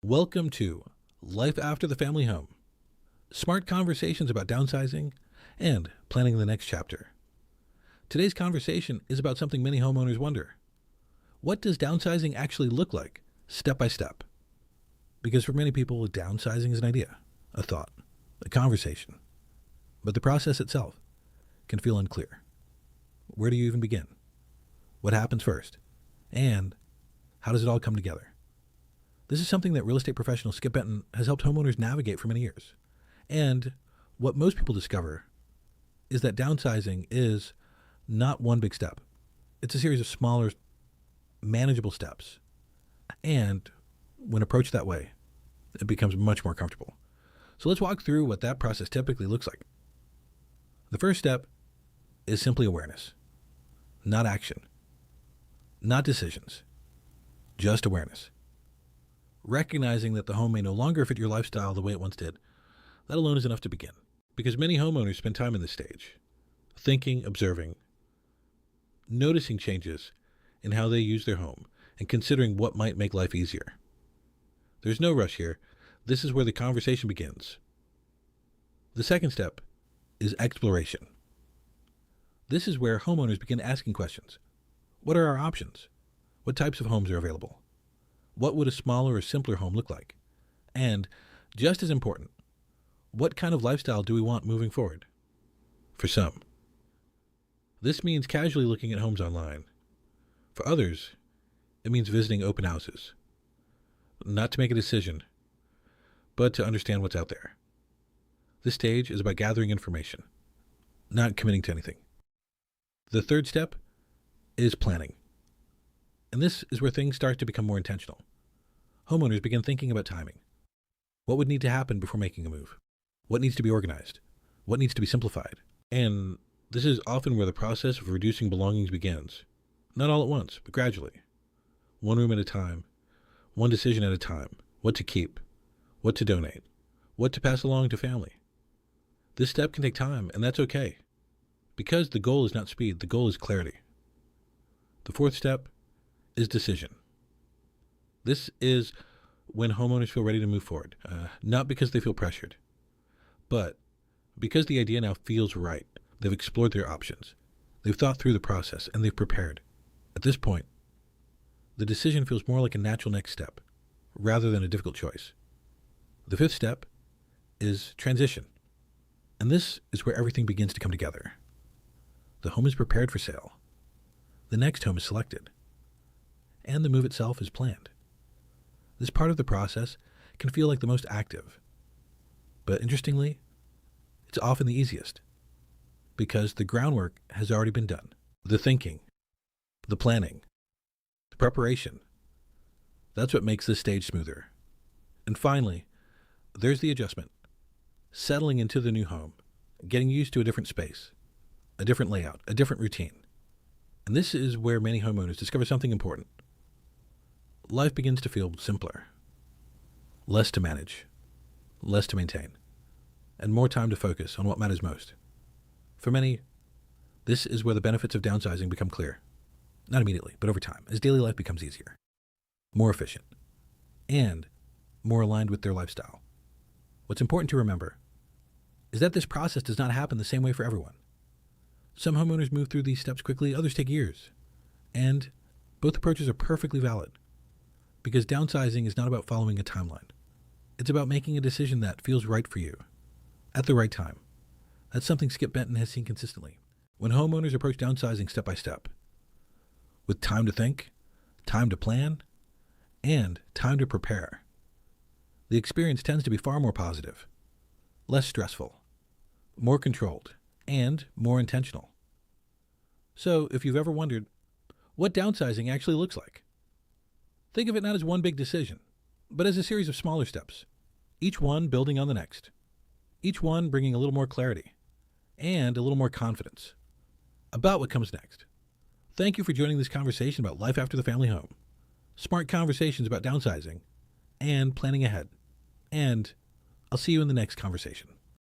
Welcome to Life After the Family Home. Smart conversations about downsizing and planning the next chapter. Today's conversation is about something many homeowners wonder. What does downsizing actually look like, step by step? Because for many people, downsizing is an idea, a thought, a conversation. But the process itself can feel unclear. Where do you even begin? What happens first? And how does it all come together? This is something that real estate professional Skip Benton has helped homeowners navigate for many years. And what most people discover is that downsizing is not one big step. It's a series of smaller, manageable steps. And when approached that way, it becomes much more comfortable. So let's walk through what that process typically looks like. The first step is simply awareness, not action, not decisions, just awareness. Recognizing that the home may no longer fit your lifestyle the way it once did, that alone is enough to begin. Because many homeowners spend time in this stage, thinking, observing, noticing changes in how they use their home, and considering what might make life easier. There's no rush here. This is where the conversation begins. The second step is exploration. This is where homeowners begin asking questions. What are our options? What types of homes are available? What would a smaller or simpler home look like? And, just as important, what kind of lifestyle do we want moving forward? For some, this means casually looking at homes online. For others, it means visiting open houses. Not to make a decision, but to understand what's out there. This stage is about gathering information, not committing to anything. The third step is planning. And this is where things start to become more intentional. Homeowners begin thinking about timing. What would need to happen before making a move? What needs to be organized? What needs to be simplified? And this is often where the process of reducing belongings begins. Not all at once, but gradually. One room at a time, one decision at a time. What to keep, what to donate, what to pass along to family. This step can take time, and that's okay. Because the goal is not speed, the goal is clarity. The fourth step is decision. This is when homeowners feel ready to move forward, not because they feel pressured, but because the idea now feels right. They've explored their options. They've thought through the process, and they've prepared. At this point, the decision feels more like a natural next step, rather than a difficult choice. The fifth step is transition. And this is where everything begins to come together. The home is prepared for sale. The next home is selected. And the move itself is planned. This part of the process can feel like the most active. But interestingly, it's often the easiest, because the groundwork has already been done. The thinking, the planning, the preparation. That's what makes this stage smoother. And finally, there's the adjustment. Settling into the new home, getting used to a different space, a different layout, a different routine. And this is where many homeowners discover something important. Life begins to feel simpler. Less to manage, less to maintain, and more time to focus on what matters most. For many, this is where the benefits of downsizing become clear. Not immediately, but over time, as daily life becomes easier, more efficient, and more aligned with their lifestyle. What's important to remember is that this process does not happen the same way for everyone. Some homeowners move through these steps quickly, others take years. And both approaches are perfectly valid, because downsizing is not about following a timeline. It's about making a decision that feels right for you at the right time. That's something Skip Benton has seen consistently. When homeowners approach downsizing step by step, with time to think, time to plan, and time to prepare, the experience tends to be far more positive, less stressful, more controlled, and more intentional. So if you've ever wondered what downsizing actually looks like, think of it not as one big decision, but as a series of smaller steps, each one building on the next, each one bringing a little more clarity and a little more confidence about what comes next. Thank you for joining this conversation about life after the family home, smart conversations about downsizing, and planning ahead. And I'll see you in the next conversation.